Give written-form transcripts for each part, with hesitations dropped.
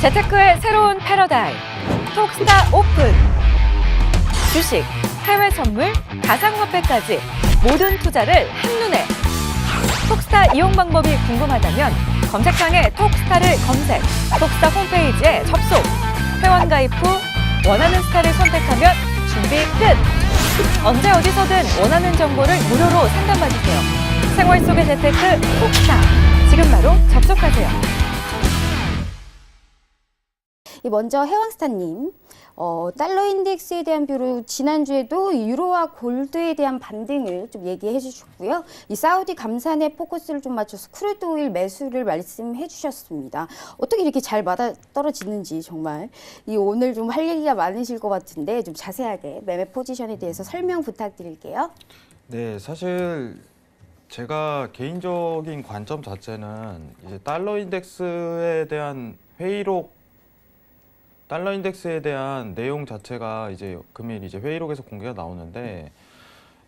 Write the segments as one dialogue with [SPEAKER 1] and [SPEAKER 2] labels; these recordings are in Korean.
[SPEAKER 1] 재테크의 새로운 패러다임, 톡스타 오픈. 주식, 해외 선물, 가상화폐까지 모든 투자를 한눈에. 톡스타 이용 방법이 궁금하다면 검색창에 톡스타를 검색, 톡스타 홈페이지에 접속. 회원 가입 후 원하는 스타를 선택하면 준비 끝! 언제 어디서든 원하는 정보를 무료로 상담받으세요. 생활 속의 재테크 톡스타. 지금 바로 접속하세요.
[SPEAKER 2] 먼저 해왕스타님, 달러 인덱스에 대한 뷰로 지난주에도 유로와 골드에 대한 반등을 좀 얘기해 주셨고요. 이 사우디 감산에 포커스를 좀 맞춰서 크루드 오일 매수를 말씀해 주셨습니다. 어떻게 이렇게 잘 맞아 떨어지는지 정말 오늘 좀 할 얘기가 많으실 것 같은데 좀 자세하게 매매 포지션에 대해서 설명 부탁드릴게요.
[SPEAKER 3] 네, 사실 제가 개인적인 관점 자체는 이제 달러 인덱스에 대한 내용 자체가 이제 금일 이제 회의록에서 공개가 나오는데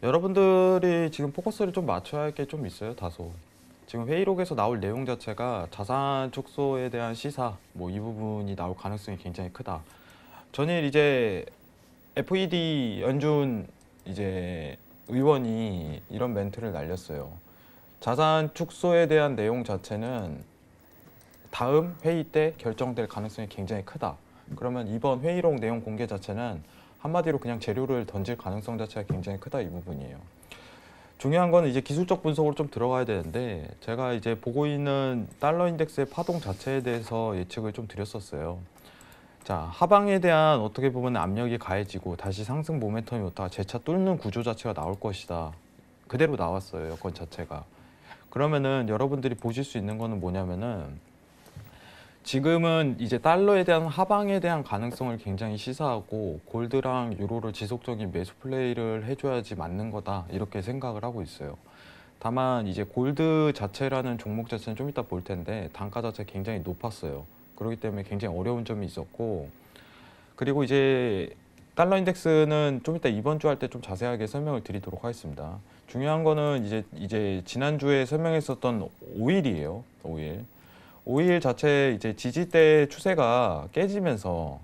[SPEAKER 3] 여러분들이 지금 포커스를 좀 맞춰야 할 게 좀 있어요, 다소. 지금 회의록에서 나올 내용 자체가 자산 축소에 대한 시사, 뭐 이 부분이 나올 가능성이 굉장히 크다. 전일 이제 FED 연준 이제 의원이 이런 멘트를 날렸어요. 자산 축소에 대한 내용 자체는 다음 회의 때 결정될 가능성이 굉장히 크다. 그러면 이번 회의록 내용 공개 자체는 한마디로 그냥 재료를 던질 가능성 자체가 굉장히 크다, 이 부분이에요. 중요한 거는 이제 기술적 분석으로 좀 들어가야 되는데 제가 이제 보고 있는 달러 인덱스의 파동 자체에 대해서 예측을 좀 드렸었어요. 자, 하방에 대한 어떻게 보면 압력이 가해지고 다시 상승 모멘텀이 오다가 재차 뚫는 구조 자체가 나올 것이다. 그대로 나왔어요, 여건 자체가. 그러면은 여러분들이 보실 수 있는 거는 뭐냐면은 지금은 이제 달러에 대한 하방에 대한 가능성을 굉장히 시사하고 골드랑 유로를 지속적인 매수 플레이를 해줘야지 맞는 거다, 이렇게 생각을 하고 있어요. 다만 이제 골드 자체라는 종목 자체는 좀 이따 볼 텐데 단가 자체 굉장히 높았어요. 그렇기 때문에 굉장히 어려운 점이 있었고, 그리고 이제 달러 인덱스는 좀 이따 이번 주 할 때 좀 자세하게 설명을 드리도록 하겠습니다. 중요한 거는 이제 지난주에 설명했었던 오일이에요. 오일 자체 이제 지지대 추세가 깨지면서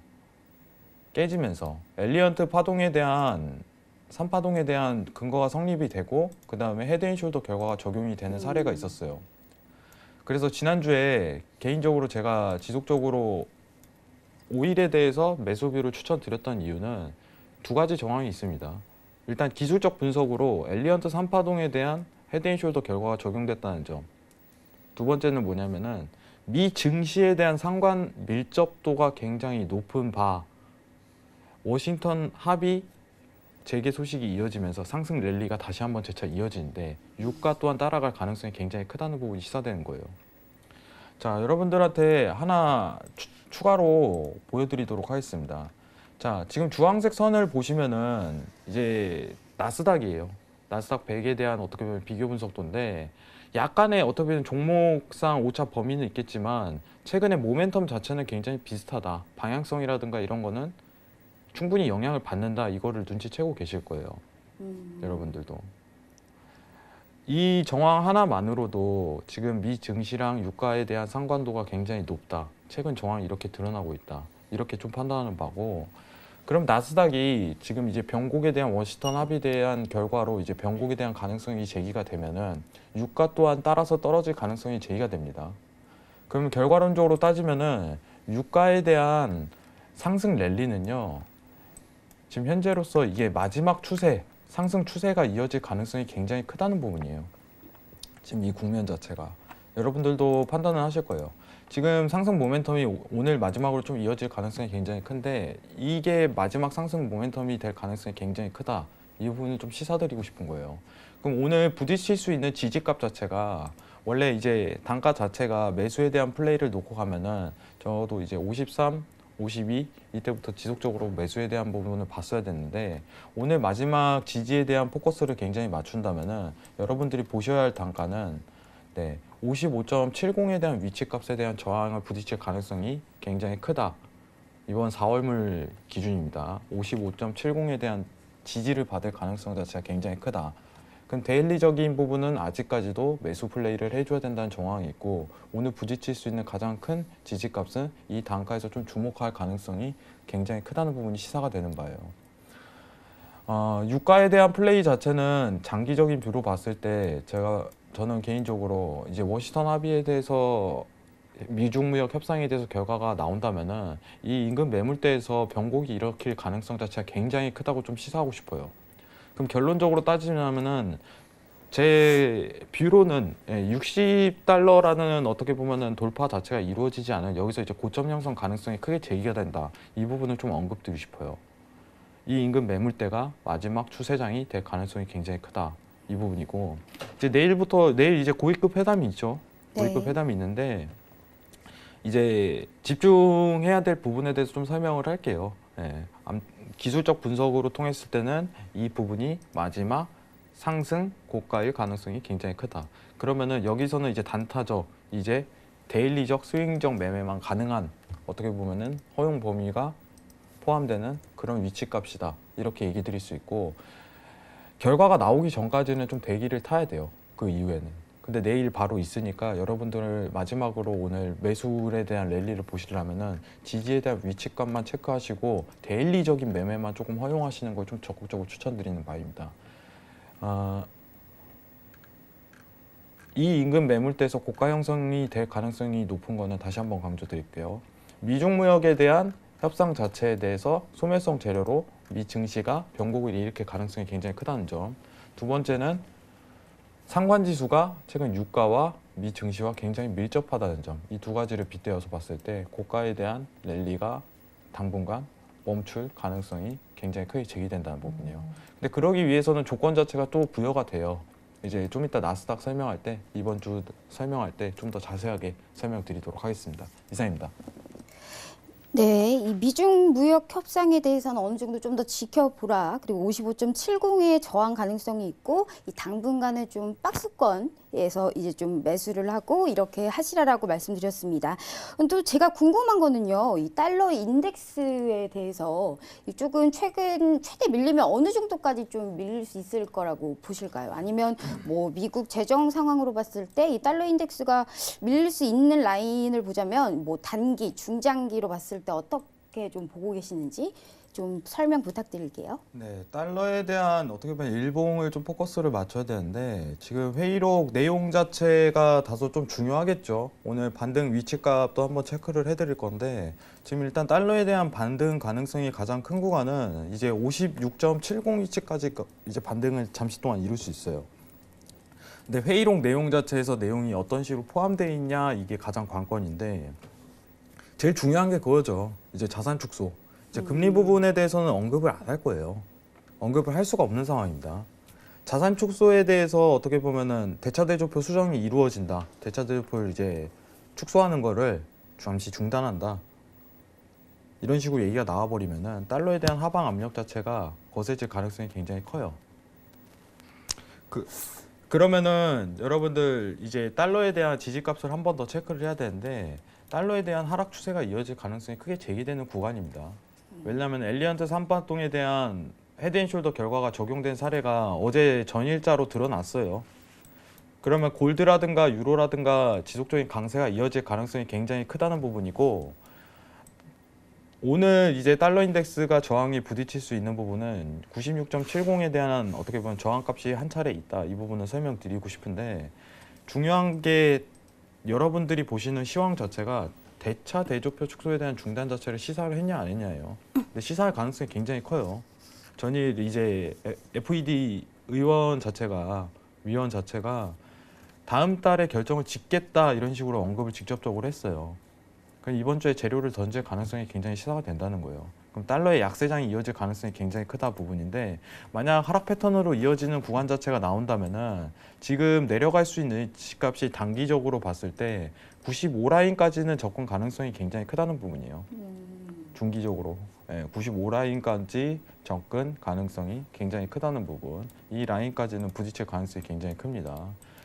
[SPEAKER 3] 엘리언트 파동에 대한 3파동에 대한 근거가 성립이 되고 그 다음에 헤드앤숄더 결과가 적용이 되는 사례가 있었어요. 그래서 지난주에 개인적으로 제가 지속적으로 오일에 대해서 매수비를 추천드렸던 이유는 두 가지 정황이 있습니다. 일단 기술적 분석으로 엘리언트 3파동에 대한 헤드앤숄더 결과가 적용됐다는 점. 두 번째는 뭐냐면은 미 증시에 대한 상관 밀접도가 굉장히 높은 바 워싱턴 합의 재개 소식이 이어지면서 상승 랠리가 다시 한번 재차 이어지는데 유가 또한 따라갈 가능성이 굉장히 크다는 부분이 시사되는 거예요. 자, 여러분들한테 하나 추가로 보여드리도록 하겠습니다. 자, 지금 주황색 선을 보시면은 이제 나스닥이에요. 나스닥 100에 대한 어떻게 보면 비교 분석도인데 약간의 어떻게 보면 종목상 오차 범위는 있겠지만 최근에 모멘텀 자체는 굉장히 비슷하다. 방향성이라든가 이런 거는 충분히 영향을 받는다. 이거를 눈치채고 계실 거예요. 여러분들도. 이 정황 하나만으로도 지금 미 증시랑 유가에 대한 상관도가 굉장히 높다. 최근 정황이 이렇게 드러나고 있다. 이렇게 좀 판단하는 바고, 그럼 나스닥이 지금 이제 변곡에 대한 워싱턴 합의에 대한 결과로 이제 변곡에 대한 가능성이 제기가 되면은 유가 또한 따라서 떨어질 가능성이 제기가 됩니다. 그러면 결과론적으로 따지면은 유가에 대한 상승 랠리는요, 지금 현재로서 이게 마지막 추세, 상승 추세가 이어질 가능성이 굉장히 크다는 부분이에요. 지금 이 국면 자체가. 여러분들도 판단을 하실 거예요. 지금 상승 모멘텀이 오늘 마지막으로 좀 이어질 가능성이 굉장히 큰데 이게 마지막 상승 모멘텀이 될 가능성이 굉장히 크다. 이 부분을 좀 시사드리고 싶은 거예요. 그럼 오늘 부딪힐 수 있는 지지값 자체가 원래 이제 단가 자체가 매수에 대한 플레이를 놓고 가면은 저도 이제 53, 52 이때부터 지속적으로 매수에 대한 부분을 봤어야 됐는데 오늘 마지막 지지에 대한 포커스를 굉장히 맞춘다면은 여러분들이 보셔야 할 단가는 55.70에 대한 위치값에 대한 저항을 부딪힐 가능성이 굉장히 크다. 이번 4월물 기준입니다. 55.70에 대한 지지를 받을 가능성 자체가 굉장히 크다. 그럼 데일리적인 부분은 아직까지도 매수 플레이를 해줘야 된다는 정황이 있고 오늘 부딪힐 수 있는 가장 큰 지지값은 이 단가에서 좀 주목할 가능성이 굉장히 크다는 부분이 시사가 되는 바예요. 유가에 대한 플레이 자체는 장기적인 뷰로 봤을 때 저는 개인적으로 이제 워싱턴 합의에 대해서 미중 무역 협상에 대해서 결과가 나온다면은 이 임금 매물대에서 변곡이 일으킬 가능성 자체가 굉장히 크다고 좀 시사하고 싶어요. 그럼 결론적으로 따지면은 제 뷰로는 60달러라는 어떻게 보면은 돌파 자체가 이루어지지 않은 여기서 이제 고점 형성 가능성이 크게 제기가 된다. 이 부분을 좀 언급드리고 싶어요. 이 임금 매물대가 마지막 추세장이 될 가능성이 굉장히 크다. 이 부분이고 이제 내일 이제 고위급 회담이 있죠. 고위급
[SPEAKER 2] 네.
[SPEAKER 3] 회담이 있는데 이제 집중해야 될 부분에 대해서 좀 설명을 할게요. 기술적 분석으로 통했을 때는 이 부분이 마지막 상승 고가일 가능성이 굉장히 크다. 그러면은 여기서는 이제 단타적, 이제 데일리적 스윙적 매매만 가능한 어떻게 보면은 허용 범위가 포함되는 그런 위치값이다. 이렇게 얘기 드릴 수 있고 결과가 나오기 전까지는 좀 대기를 타야 돼요. 그 이후에는. 근데 내일 바로 있으니까 여러분들 마지막으로 오늘 매수에 대한 랠리를 보시려면은 지지에 대한 위치값만 체크하시고 데일리적인 매매만 조금 허용하시는 걸 좀 적극적으로 추천드리는 바입니다. 이 임금 매물대에서 고가 형성이 될 가능성이 높은 거는 다시 한번 강조드릴게요. 미중 무역에 대한 협상 자체에 대해서 소멸성 재료로 미 증시가 변곡을 일으킬 가능성이 굉장히 크다는 점. 두 번째는 상관지수가 최근 유가와 미 증시와 굉장히 밀접하다는 점. 이 두 가지를 빗대어서 봤을 때 고가에 대한 랠리가 당분간 멈출 가능성이 굉장히 크게 제기된다는 부분이에요. 근데 그러기 위해서는 조건 자체가 또 부여가 돼요. 이제 좀 이따 나스닥 설명할 때 이번 주 설명할 때 좀 더 자세하게 설명드리도록 하겠습니다. 이상입니다.
[SPEAKER 2] 네, 이 미중 무역 협상에 대해서는 어느 정도 좀 더 지켜보라. 그리고 55.70의 저항 가능성이 있고 이 당분간은 좀 박스권에서 이제 좀 매수를 하고 이렇게 하시라라고 말씀드렸습니다. 또 제가 궁금한 거는요, 이 달러 인덱스에 대해서 이쪽은 최근 최대 밀리면 어느 정도까지 좀 밀릴 수 있을 거라고 보실까요? 아니면 뭐 미국 재정 상황으로 봤을 때 이 달러 인덱스가 밀릴 수 있는 라인을 보자면 뭐 단기, 중장기로 봤을 때 어떻게 좀 보고 계시는지 좀 설명 부탁드릴게요.
[SPEAKER 3] 네, 달러에 대한 어떻게 보면 일봉을 좀 포커스를 맞춰야 되는데 지금 회의록 내용 자체가 다소 좀 중요하겠죠. 오늘 반등 위치값도 한번 체크를 해드릴 건데 지금 일단 달러에 대한 반등 가능성이 가장 큰 구간은 이제 56.70 위치까지 이제 반등을 잠시 동안 이룰 수 있어요. 근데 회의록 내용 자체에서 내용이 어떤 식으로 포함되어 있냐 이게 가장 관건인데 제일 중요한 게 그거죠. 이제 자산 축소. 이제 금리 부분에 대해서는 언급을 안 할 거예요. 언급을 할 수가 없는 상황입니다. 자산 축소에 대해서 어떻게 보면은 대차대조표 수정이 이루어진다. 대차대조표를 이제 축소하는 거를 잠시 중단한다. 이런 식으로 얘기가 나와버리면은 달러에 대한 하방 압력 자체가 거세질 가능성이 굉장히 커요. 그러면은 여러분들 이제 달러에 대한 지지값을 한 번 더 체크를 해야 되는데 달러에 대한 하락 추세가 이어질 가능성이 크게 제기되는 구간입니다. 왜냐하면 엘리언트 3파동에 대한 헤드앤숄더 결과가 적용된 사례가 어제 전일자로 드러났어요. 그러면 골드라든가 유로라든가 지속적인 강세가 이어질 가능성이 굉장히 크다는 부분이고 오늘 이제 달러 인덱스가 저항이 부딪힐 수 있는 부분은 96.70에 대한 어떻게 보면 저항값이 한 차례 있다. 이 부분은 설명드리고 싶은데 중요한 게 여러분들이 보시는 시황 자체가 대차 대조표 축소에 대한 중단 자체를 시사를 했냐 안 했냐예요. 근데 시사할 가능성이 굉장히 커요. 전일 이제 FED 위원 자체가 다음 달에 결정을 짓겠다 이런 식으로 언급을 직접적으로 했어요. 그럼 이번 주에 재료를 던질 가능성이 굉장히 시사가 된다는 거예요. 그럼 달러의 약세장이 이어질 가능성이 굉장히 크다 부분인데 만약 하락 패턴으로 이어지는 구간 자체가 나온다면은 지금 내려갈 수 있는 지값이 단기적으로 봤을 때 95라인까지는 접근 가능성이 굉장히 크다는 부분이에요. 중기적으로 95라인까지 접근 가능성이 굉장히 크다는 부분. 이 라인까지는 부딪힐 가능성이 굉장히 큽니다.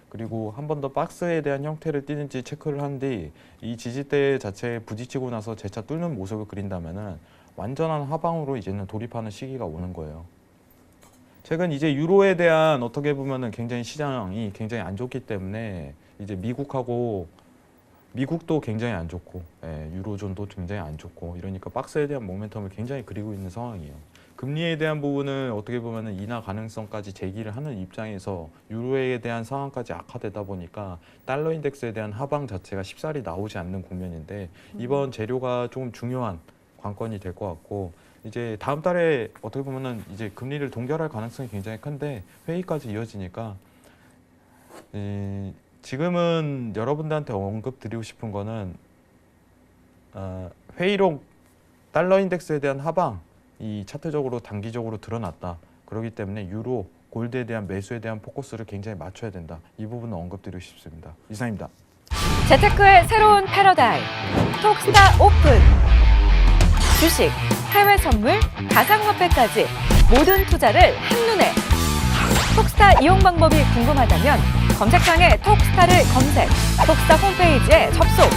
[SPEAKER 3] 그리고 한 번 더 박스에 대한 형태를 띄는지 체크를 한 뒤 이 지지대 자체에 부딪히고 나서 재차 뚫는 모습을 그린다면은 완전한 하방으로 이제는 돌입하는 시기가 오는 거예요. 최근 이제 유로에 대한 어떻게 보면은 굉장히 시장이 굉장히 안 좋기 때문에 이제 미국도 굉장히 안 좋고 유로존도 굉장히 안 좋고 이러니까 박스에 대한 모멘텀을 굉장히 그리고 있는 상황이에요. 금리에 대한 부분을 어떻게 보면은 인하 가능성까지 제기를 하는 입장에서 유로에 대한 상황까지 악화되다 보니까 달러 인덱스에 대한 하방 자체가 쉽사리 나오지 않는 국면인데 이번 재료가 조금 중요한 관건이 될 것 같고 이제 다음 달에 어떻게 보면은 이제 금리를 동결할 가능성이 굉장히 큰데 회의까지 이어지니까 지금은 여러분들한테 언급 드리고 싶은 거는 회의록 달러 인덱스에 대한 하방 이 차트적으로 단기적으로 드러났다. 그렇기 때문에 유로, 골드에 대한 매수에 대한 포커스를 굉장히 맞춰야 된다. 이 부분은 언급드리고 싶습니다. 이상입니다.
[SPEAKER 1] 재테크의 새로운 패러다임 톡스타 오픈 주식, 해외 선물, 가상화폐까지 모든 투자를 한눈에 톡스타 이용 방법이 궁금하다면 검색창에 톡스타를 검색, 톡스타 홈페이지에 접속,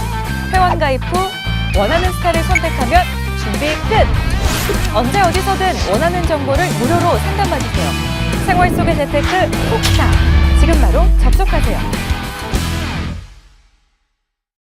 [SPEAKER 1] 회원 가입 후 원하는 스타를 선택하면 준비 끝! 언제 어디서든 원하는 정보를 무료로 상담받으세요. 생활 속의 재테크 톡스타 지금 바로 접속